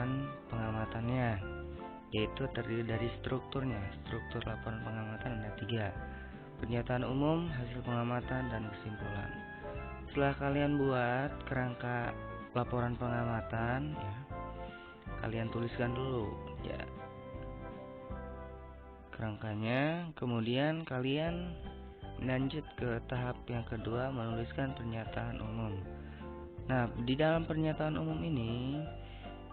laporan pengamatannya, yaitu terdiri dari strukturnya. Struktur laporan pengamatan ada 3: pernyataan umum, hasil pengamatan, dan kesimpulan. Setelah kalian buat kerangka laporan pengamatan, ya, kalian tuliskan dulu ya kerangkanya. Kemudian kalian lanjut ke tahap yang kedua, menuliskan pernyataan umum. Nah, di dalam pernyataan umum ini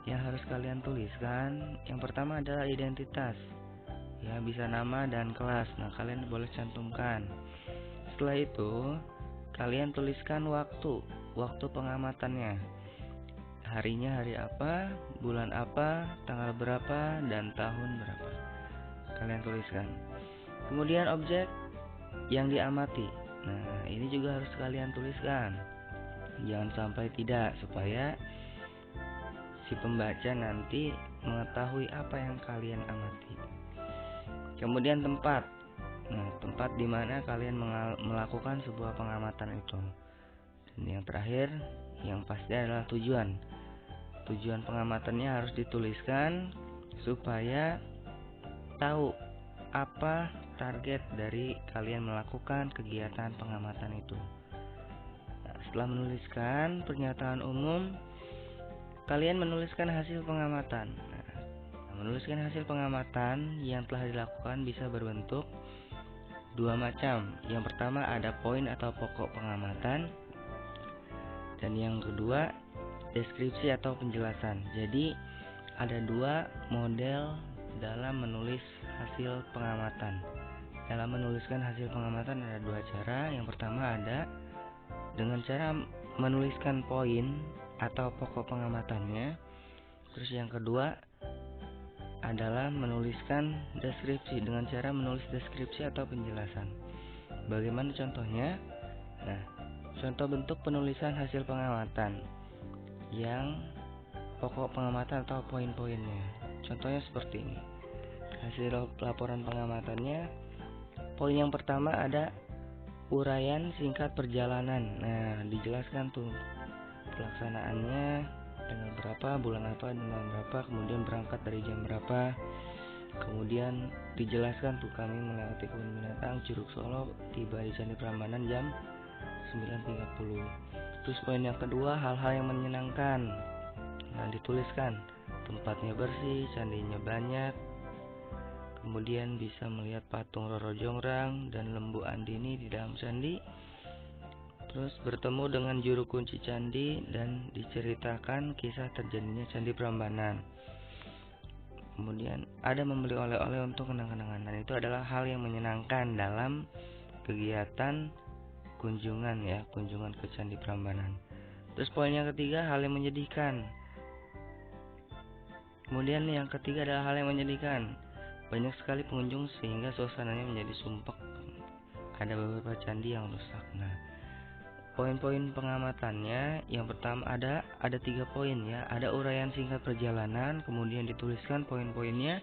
yang harus kalian tuliskan, yang pertama adalah identitas, ya, bisa nama dan kelas. Nah, kalian boleh cantumkan. Setelah itu kalian tuliskan waktu pengamatannya, harinya hari apa, bulan apa, tanggal berapa, dan tahun berapa. Kalian tuliskan. Kemudian objek yang diamati. Nah, ini juga harus kalian tuliskan. Jangan sampai tidak, supaya si pembaca nanti mengetahui apa yang kalian amati. Kemudian tempat. Nah, tempat di mana kalian melakukan sebuah pengamatan itu. Dan yang terakhir, yang pasti adalah tujuan. Tujuan pengamatannya harus dituliskan supaya tahu apa target dari kalian melakukan kegiatan pengamatan itu. Nah, setelah menuliskan pernyataan umum, kalian menuliskan hasil pengamatan. Nah, menuliskan hasil pengamatan yang telah dilakukan bisa berbentuk 2 macam. Yang pertama ada poin atau pokok pengamatan, dan yang kedua deskripsi atau penjelasan. Jadi ada 2 model dalam menulis hasil pengamatan. Dalam menuliskan hasil pengamatan ada 2 cara. Yang pertama ada dengan cara menuliskan poin atau pokok pengamatannya. Terus yang kedua adalah menuliskan deskripsi, dengan cara menulis deskripsi atau penjelasan. Bagaimana contohnya? Nah, contoh bentuk penulisan hasil pengamatan yang pokok pengamatan atau poin-poinnya. Contohnya seperti ini. Hasil laporan pengamatannya, poin yang pertama ada uraian singkat perjalanan. Nah, dijelaskan tuh pelaksanaannya, tanggal berapa, bulan apa, dan tahun berapa, kemudian berangkat dari jam berapa. Kemudian dijelaskan tuh kami melewati kebun binatang Curug Solo, tiba di Candi Prambanan jam 9.30. Terus poin yang kedua, hal-hal yang menyenangkan. Nah, dituliskan tempatnya bersih, candinya banyak, kemudian bisa melihat patung Roro Jonggrang dan Lembu Andini di dalam candi. Terus bertemu dengan juru kunci candi dan diceritakan kisah terjadinya Candi Prambanan. Kemudian ada membeli oleh-oleh untuk kenang-kenangan. Dan itu adalah hal yang menyenangkan dalam kegiatan kunjungan, ya, kunjungan ke Candi Prambanan. Terus poin yang ketiga, hal yang menyedihkan. Kemudian yang ketiga adalah hal yang menyedihkan. Banyak sekali pengunjung sehingga suasananya menjadi sumpek. Ada beberapa candi yang rusak. Nah, poin-poin pengamatannya yang pertama ada 3 poin, ya. Ada uraian singkat perjalanan, kemudian dituliskan poin-poinnya.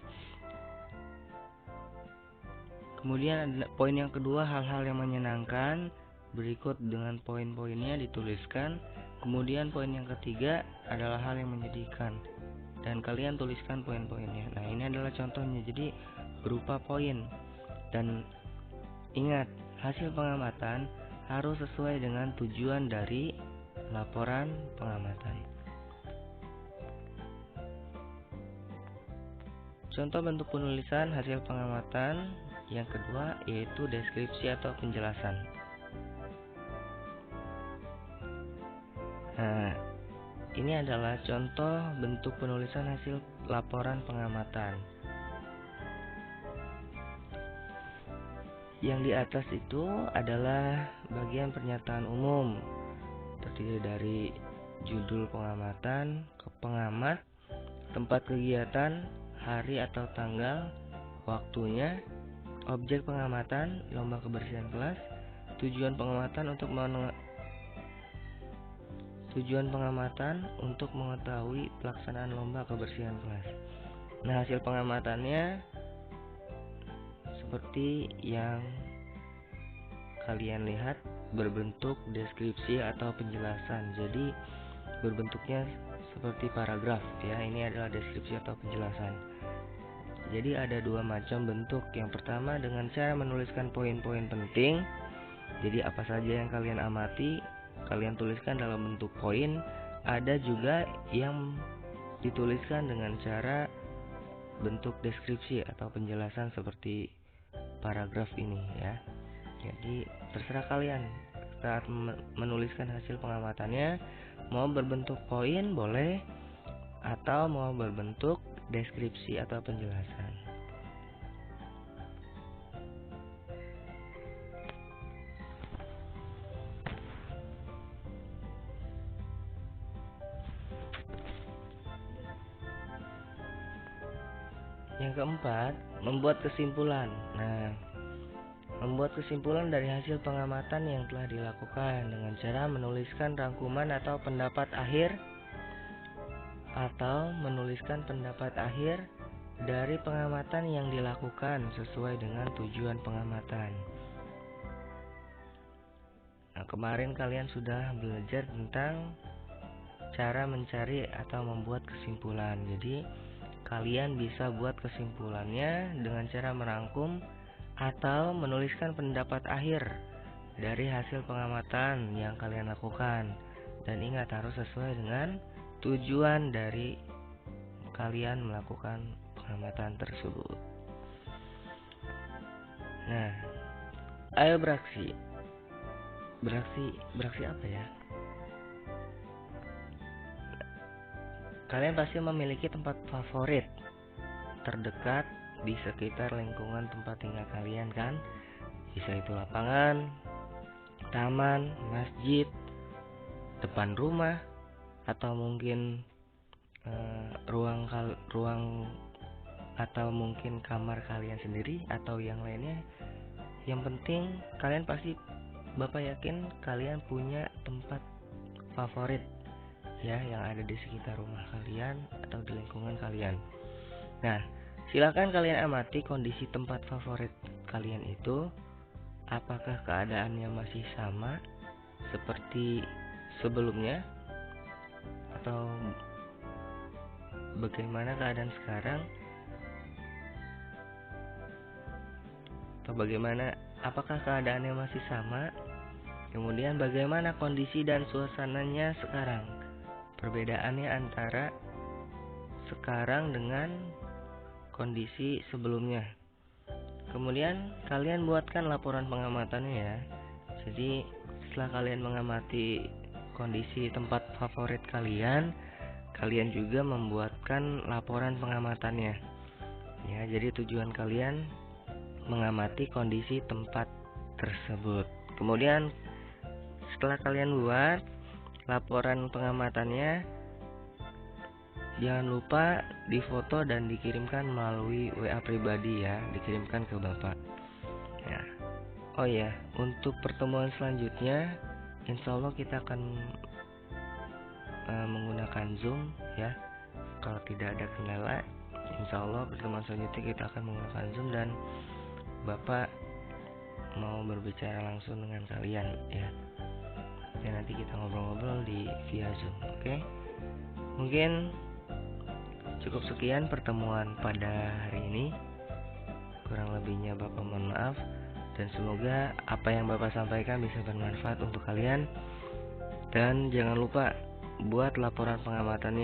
Kemudian ada poin yang kedua, hal-hal yang menyenangkan, berikut dengan poin-poinnya dituliskan. Kemudian poin yang ketiga adalah hal yang menyedihkan, dan kalian tuliskan poin-poinnya. Nah, ini adalah contohnya, jadi berupa poin. Dan ingat, hasil pengamatan harus sesuai dengan tujuan dari laporan pengamatan. Contoh bentuk penulisan hasil pengamatan yang kedua yaitu deskripsi atau penjelasan. Nah, ini adalah contoh bentuk penulisan hasil laporan pengamatan. Yang di atas itu adalah bagian pernyataan umum, terdiri dari judul pengamatan, pengamat, tempat kegiatan, hari atau tanggal, waktunya, objek pengamatan, lomba kebersihan kelas, tujuan pengamatan untuk mengetahui pelaksanaan lomba kebersihan kelas. Nah, hasil pengamatannya seperti yang kalian lihat, berbentuk deskripsi atau penjelasan. Jadi berbentuknya seperti paragraf ya. Ini adalah deskripsi atau penjelasan. Jadi ada dua macam bentuk. Yang pertama dengan cara menuliskan poin-poin penting. Jadi apa saja yang kalian amati, kalian tuliskan dalam bentuk poin. Ada juga yang dituliskan dengan cara bentuk deskripsi atau penjelasan seperti paragraf ini ya. Jadi terserah kalian saat menuliskan hasil pengamatannya, mau berbentuk poin boleh, atau mau berbentuk deskripsi atau penjelasan. Yang keempat, membuat kesimpulan. Nah, membuat kesimpulan dari hasil pengamatan yang telah dilakukan dengan cara menuliskan rangkuman atau pendapat akhir dari pengamatan yang dilakukan sesuai dengan tujuan pengamatan. Nah, kemarin kalian sudah belajar tentang cara mencari atau membuat kesimpulan. Jadi kalian bisa buat kesimpulannya dengan cara merangkum atau menuliskan pendapat akhir dari hasil pengamatan yang kalian lakukan. Dan ingat, harus sesuai dengan tujuan dari kalian melakukan pengamatan tersebut. Nah, ayo beraksi. Beraksi apa ya? Kalian pasti memiliki tempat favorit terdekat di sekitar lingkungan tempat tinggal kalian kan? Bisa itu lapangan, taman, masjid, depan rumah, atau mungkin ruang atau mungkin kamar kalian sendiri atau yang lainnya. Yang penting kalian pasti, Bapak yakin kalian punya tempat favorit ya yang ada di sekitar rumah kalian atau di lingkungan kalian. Nah, silakan kalian amati kondisi tempat favorit kalian itu. Apakah keadaannya masih sama seperti sebelumnya, atau bagaimana keadaan sekarang, atau bagaimana, apakah keadaannya masih sama, kemudian bagaimana kondisi dan suasananya sekarang, perbedaannya antara sekarang dengan kondisi sebelumnya. Kemudian kalian buatkan laporan pengamatannya ya. Jadi setelah kalian mengamati kondisi tempat favorit kalian, kalian juga membuatkan laporan pengamatannya ya. Jadi tujuan kalian mengamati kondisi tempat tersebut. Kemudian setelah kalian buat laporan pengamatannya, jangan lupa difoto dan dikirimkan melalui WA pribadi ya, dikirimkan ke Bapak ya. Oh ya, untuk pertemuan selanjutnya insya Allah kita akan menggunakan Zoom ya. Kalau tidak ada kendala, insya Allah pertemuan selanjutnya kita akan menggunakan Zoom dan Bapak mau berbicara langsung dengan kalian ya. Dan nanti kita ngobrol-ngobrol di via Zoom, oke? Mungkin cukup sekian pertemuan pada hari ini. Kurang lebihnya Bapak mohon maaf, dan semoga apa yang Bapak sampaikan bisa bermanfaat untuk kalian. Dan jangan lupa buat laporan pengamatannya